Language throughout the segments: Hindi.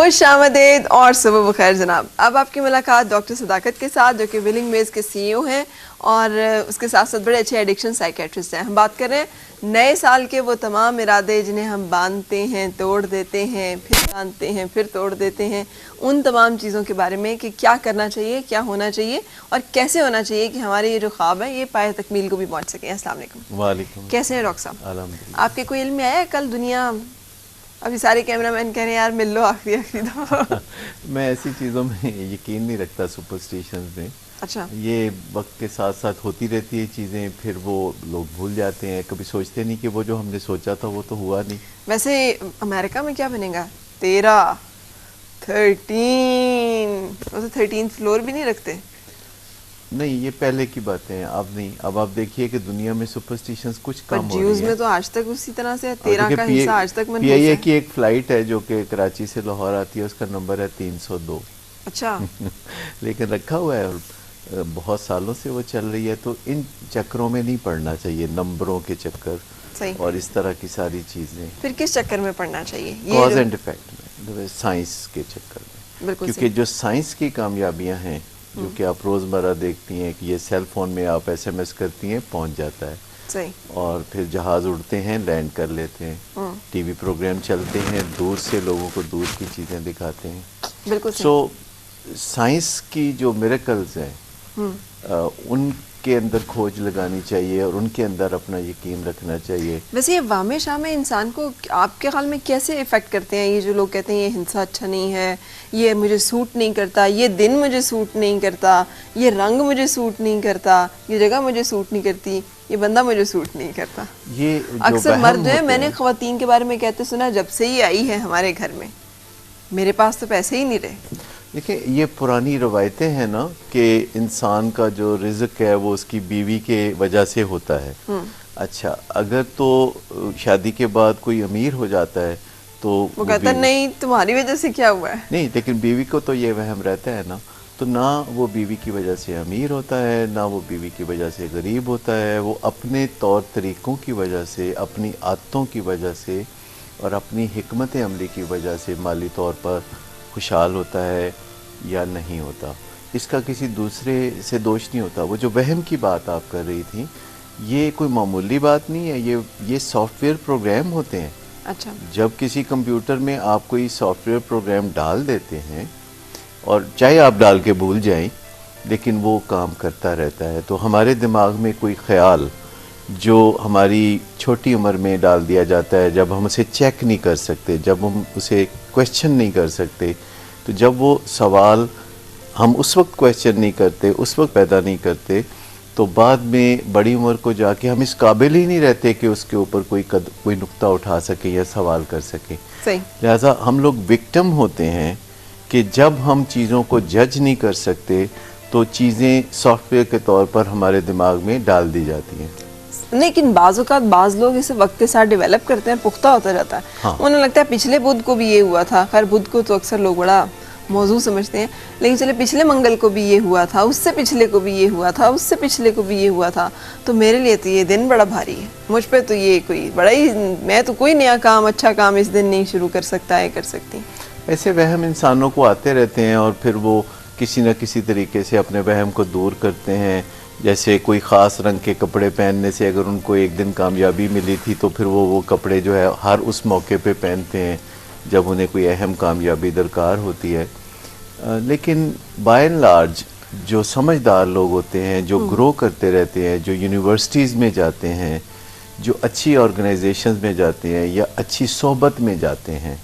खुश आमदेद और सुबह बखैर जनाब। अब आपकी मुलाकात डॉक्टर सदाकत के साथ, जो कि विलिंग मेज के सीईओ हैं और उसके साथ साथ बड़े अच्छे एडिक्शन साइकेट्रिस्ट हैं। हम बात कर रहे हैं नए साल के वो तमाम इरादे जिन्हें हम बांधते हैं, तोड़ देते हैं, फिर बांधते हैं, फिर तोड़ देते हैं, उन तमाम चीज़ों के बारे में कि क्या करना चाहिए, क्या होना चाहिए और कैसे होना चाहिए कि हमारे ये जो ख्वाब है ये पाए तकमील को भी पहुँच सकें। अस्सलाम वालेकुम। वालेकुम। कैसे हैं डॉक्टर साहब? अल्हम्दुलिल्लाह। आपके कोई इल्म में आया कल दुनिया, अभी सारे कैमरामैन कह रहे हैं यार मिल लो आखिरी दफा। मैं ऐसी चीज़ों में यकीन नहीं रखता, सुपरस्टिशंस में। अच्छा, ये वक्त के साथ साथ होती रहती है चीज़ें, फिर वो लोग भूल जाते हैं, कभी सोचते नहीं कि वो जो हमने सोचा था वो तो हुआ नहीं। वैसे अमेरिका में क्या बनेगा? 13 वो तो 13th फ्लोर भी नहीं रखते। नहीं, ये पहले की बातें हैं, अब नहीं। अब आप देखिए कि दुनिया में सुपरस्टिशंस कुछ पर कम हो रही ज्यूज है। में तो आज तक उसी तरह से 13 का हिस्सा आज तक मनहूस PIA है। की एक फ़्लाइट है जो कि कराची से लाहौर आती है, उसका नंबर है 302। अच्छा। लेकिन रखा हुआ है और बहुत सालों से वो चल रही है। तो इन चक्करों में नहीं पड़ना चाहिए, नंबरों के चक्कर सही। और इस तरह की सारी चीज़ें। फिर किस चक्कर में पढ़ना चाहिए? कॉज एंड इफेक्ट में, साइंस के चक्कर में। बिल्कुल क्योंकि जो साइंस की कामयाबियां हैं, जो कि आप रोज़मर्रा देखती हैं कि ये सेल फ़ोन में आप SMS करती हैं, पहुंच जाता है। सही। और फिर जहाज़ उड़ते हैं, लैंड कर लेते हैं, TV प्रोग्राम चलते हैं, दूर से लोगों को दूर की चीज़ें दिखाते हैं। बिल्कुल सही। सो साइंस की जो मिरेकल्स हैं उनके अंदर खोज लगानी चाहिए और उनके अंदर अपना यकीन रखना चाहिए। वैसे ये वामे शामे इंसान को आपके ख्याल में कैसे इफेक्ट करते हैं? ये जो लोग कहते हैं ये हिंसा अच्छा नहीं है, ये मुझे सूट नहीं करता, ये दिन मुझे सूट नहीं करता, ये रंग मुझे सूट नहीं करता, ये जगह मुझे सूट नहीं करती, ये बंदा मुझे सूट नहीं करता। ये अक्सर मर्द जो है, मैंने ख्वातीन के बारे में कहते सुना, जब से ये आई है हमारे घर में मेरे पास तो पैसे ही नहीं रहे। देखिए, ये पुरानी रवायतें हैं ना कि इंसान का जो रिज़्क है वो उसकी बीवी के वजह से होता है। अच्छा, अगर तो शादी के बाद कोई अमीर हो जाता है तो वो कहता नहीं तुम्हारी वजह से क्या हुआ है। नहीं, लेकिन बीवी को तो ये वहम रहता है ना, तो ना वो बीवी की वजह से अमीर होता है, ना वो बीवी की वजह से गरीब होता है। वो अपने तौर तरीक़ों की वजह से, अपनी आदतों की वजह से और अपनी हिकमत अमली की वजह से माली तौर पर खुशहाल होता है या नहीं होता। इसका किसी दूसरे से दोष नहीं होता। वो जो वहम की बात आप कर रही थी, ये कोई मामूली बात नहीं है। ये सॉफ्टवेयर प्रोग्राम होते हैं। अच्छा। जब किसी कंप्यूटर में आप कोई सॉफ्टवेयर प्रोग्राम डाल देते हैं और चाहे आप डाल के भूल जाएं, लेकिन वो काम करता रहता है। तो हमारे दिमाग में कोई ख्याल जो हमारी छोटी उम्र में डाल दिया जाता है, जब हम उसे चेक नहीं कर सकते, जब हम उसे क्वेश्चन नहीं कर सकते, तो जब वो सवाल हम उस वक्त क्वेश्चन नहीं करते, उस वक्त पैदा नहीं करते, तो बाद में बड़ी उम्र को जाके हम इस काबिल ही नहीं रहते कि उसके ऊपर कोई नुक्ता उठा सके या सवाल कर सके। सही। लिहाजा हम लोग विक्टिम होते हैं कि जब हम चीज़ों को जज नहीं कर सकते तो चीज़ें सॉफ्टवेयर के तौर पर हमारे दिमाग में डाल दी जाती हैं। लेकिन बाज़ लोग इसे वक्त के साथ डेवलप करते हैं, पुख्ता होता जाता है। हाँ। उन्हें लगता है पिछले बुध को भी ये हुआ था। खैर बुध को तो अक्सर लोग बड़ा मौजू समझते हैं, लेकिन चले पिछले मंगल को भी ये हुआ था, उससे पिछले को भी ये हुआ था, उससे पिछले को भी ये हुआ था। तो मेरे लिए तो ये दिन बड़ा भारी है, मुझ पे तो ये कोई बड़ा ही, मैं तो कोई नया काम, अच्छा काम इस दिन नहीं शुरू कर सकता है, कर सकती। ऐसे वहम इंसानों को आते रहते हैं और फिर वो किसी न किसी तरीके से अपने वहम को दूर करते हैं। जैसे कोई ख़ास रंग के कपड़े पहनने से अगर उनको एक दिन कामयाबी मिली थी तो फिर वो कपड़े जो है हर उस मौके पे पहनते हैं जब उन्हें कोई अहम कामयाबी दरकार होती है। लेकिन बाय एंड लार्ज जो समझदार लोग होते हैं, जो ग्रो करते रहते हैं, जो यूनिवर्सिटीज़ में जाते हैं, जो अच्छी ऑर्गेनाइजेशंस में जाते हैं या अच्छी सोहबत में जाते हैं,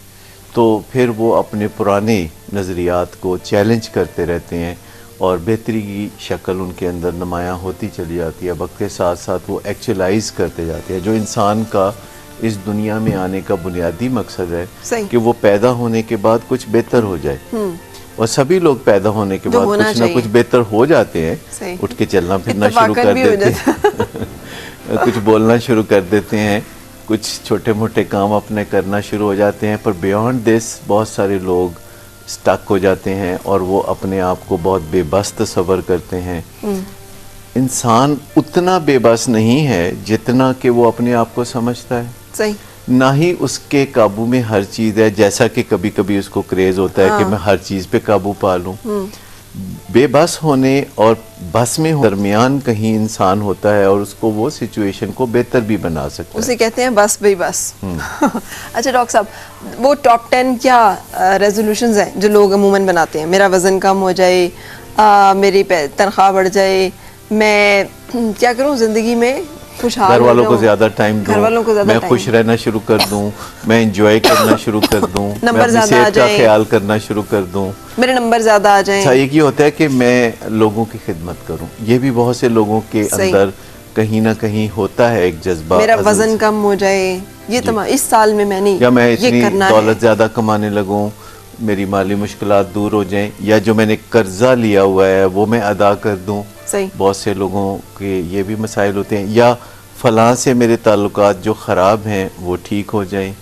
तो फिर वो अपने पुराने नज़रियात को चैलेंज करते रहते हैं और बेहतरी की शक्ल उनके अंदर नुमायाँ होती चली जाती है। वक्त के साथ साथ वो एक्चुअलाइज करते जाते हैं। जो इंसान का इस दुनिया में आने का बुनियादी मकसद है कि वो पैदा होने के बाद कुछ बेहतर हो जाए, और सभी लोग पैदा होने के बाद कुछ ना कुछ बेहतर हो जाते हैं। उठ के चलना फिरना शुरू कर देते हैं कुछ बोलना शुरू कर देते हैं, कुछ छोटे मोटे काम अपने करना शुरू हो जाते हैं। पर बियॉन्ड दिस बहुत सारे लोग स्टक हो जाते हैं और वो अपने आप को बहुत बेबस तस्वर करते हैं। इंसान उतना बेबस नहीं है जितना कि वो अपने आप को समझता है। सही। ना ही उसके काबू में हर चीज़ है, जैसा कि कभी कभी उसको क्रेज होता है कि मैं हर चीज़ पे काबू पा लूं। बेबस होने और बस में दरमियान कहीं इंसान होता है और उसको वो सिचुएशन को बेहतर भी बना सकता है। उसे कहते हैं बस भाई बस। अच्छा डॉक्टर साहब, वो टॉप 10 क्या रेजोल्यूशंस हैं जो लोग अमूमन बनाते हैं? मेरा वजन कम हो जाए, मेरी तनख्वाह बढ़ जाए, मैं क्या करूं जिंदगी में खुशहाल, घर वालों को ज्यादा टाइम दूं, घर वालों को ज्यादा मैं टाइम खुश रहना शुरू कर दूं, मैं एंजॉय करना शुरू कर दूं, मैं नंबर अपनी ज्यादा आ सेहत का जाए, ख्याल करना शुरू कर दूं, मेरे नंबर ज्यादा आ जाएं। अच्छा एक ही होता है कि मैं लोगों की खिदमत करूं, ये भी बहुत से लोगों के अंदर कहीं ना कहीं होता है एक जज्बा। मेरा वजन कम हो जाए, ये तमाम इस साल में मैंने या मैं ये इतनी करना दौलत है। ज्यादा कमाने लगूं, मेरी माली मुश्किलात दूर हो जाएं, या जो मैंने कर्जा लिया हुआ है वो मैं अदा कर दूं। सही। बहुत से लोगों के ये भी मसाइल होते हैं, या फलां से मेरे ताल्लुकात जो ख़राब हैं वो ठीक हो जाएं।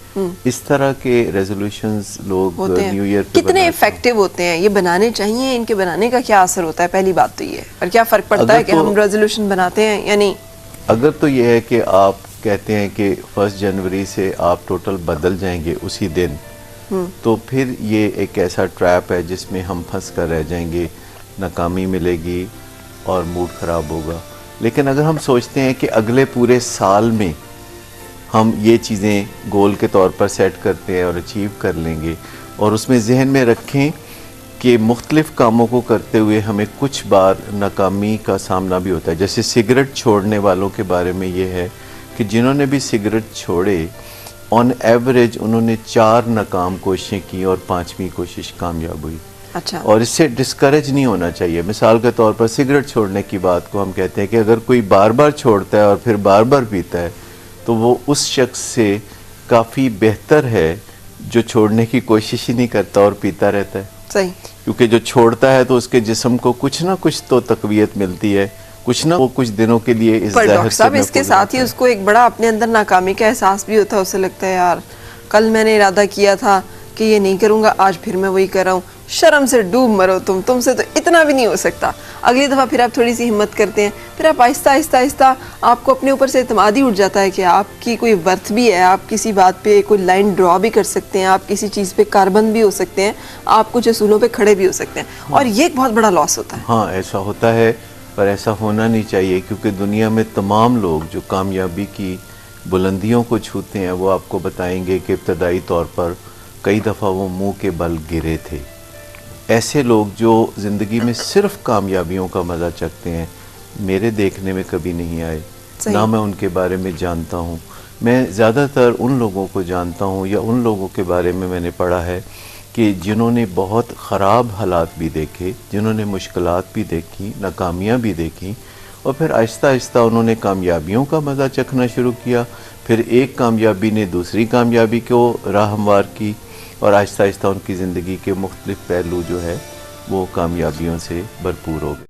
इस तरह के रेजोल्यूशंस लोग न्यू ईयर पे कितने इफेक्टिव होते हैं? ये बनाने चाहिए, इनके बनाने का क्या असर होता है? पहली बात तो ये है, और क्या फ़र्क पड़ता है कि हम रेजोल्यूशन बनाते हैं या नहीं? अगर तो ये है कि आप कहते हैं कि 1 जनवरी से आप टोटल बदल जाएंगे उसी दिन, तो फिर ये एक ऐसा ट्रैप है जिसमें हम फंस कर रह जाएंगे, नाकामी मिलेगी और मूड ख़राब होगा। लेकिन अगर हम सोचते हैं कि अगले पूरे साल में हम ये चीज़ें गोल के तौर पर सेट करते हैं और अचीव कर लेंगे, और उसमें जहन में रखें कि मुख्तलिफ़ कामों को करते हुए हमें कुछ बार नाकामी का सामना भी होता है। जैसे सिगरेट छोड़ने वालों के बारे में ये है कि जिन्होंने भी सिगरेट छोड़े, ऑन एवरेज उन्होंने 4 नाकाम कोशिशें की और 5वीं कोशिश कामयाब हुई। अच्छा। और इससे डिस्करेज नहीं होना चाहिए। मिसाल के तौर पर सिगरेट छोड़ने की बात को हम कहते हैं कि अगर कोई बार बार छोड़ता है और फिर बार बार पीता है तो वो उस शख्स से काफ़ी बेहतर है जो छोड़ने की कोशिश ही नहीं करता और पीता रहता है। सही। क्योंकि जो छोड़ता है तो उसके जिस्म को कुछ ना कुछ तो तकवीयत मिलती है, कुछ ना वो कुछ दिनों के लिए इस पर डॉक्टर साहब इसके साथ ही उसको एक बड़ा अपने अंदर नाकामी का एहसास भी होता है। उसे लगता है यार कल मैंने इरादा किया था कि ये नहीं करूंगा, आज फिर मैं वही कर रहा हूँ। शर्म से डूब मरो तुमसे तो इतना भी नहीं हो सकता। अगली दफ़ा फिर आप थोड़ी सी हिम्मत करते हैं, फिर आप आहिस्ता आहिस्ता आहिस्ता आपको अपने ऊपर से इत्मीद ही उठ जाता है कि आपकी कोई वर्थ भी है, आप किसी बात पे कोई लाइन ड्रॉ भी कर सकते हैं, आप किसी चीज़ पे कारबंद भी हो सकते हैं, आप कुछ असूलों पे खड़े भी हो सकते हैं। और ये एक बहुत बड़ा लॉस होता है। हाँ ऐसा होता है, पर ऐसा होना नहीं चाहिए, क्योंकि दुनिया में तमाम लोग जो कामयाबी की बुलंदियों को छूते हैं वो आपको बताएंगे कि इब्तदाई तौर पर कई दफ़ा वो मुंह के बल गिरे थे। ऐसे लोग जो ज़िंदगी में सिर्फ कामयाबियों का मज़ा चखते हैं, मेरे देखने में कभी नहीं आए, ना मैं उनके बारे में जानता हूँ। मैं ज़्यादातर उन लोगों को जानता हूँ या उन लोगों के बारे में मैंने पढ़ा है कि जिन्होंने बहुत ख़राब हालात भी देखे, जिन्होंने मुश्किलात भी देखी, नाकामियाँ भी देखी, और फिर आहिस्ता आहिस्ता उन्होंने कामयाबियों का मज़ा चखना शुरू किया। फिर एक कामयाबी ने दूसरी कामयाबी को राह हमवार की, और आहिस्ता आहिस्ता उनकी ज़िंदगी के मुख्तलिफ़ पहलू जो है वो कामयाबियों से भरपूर हो गए।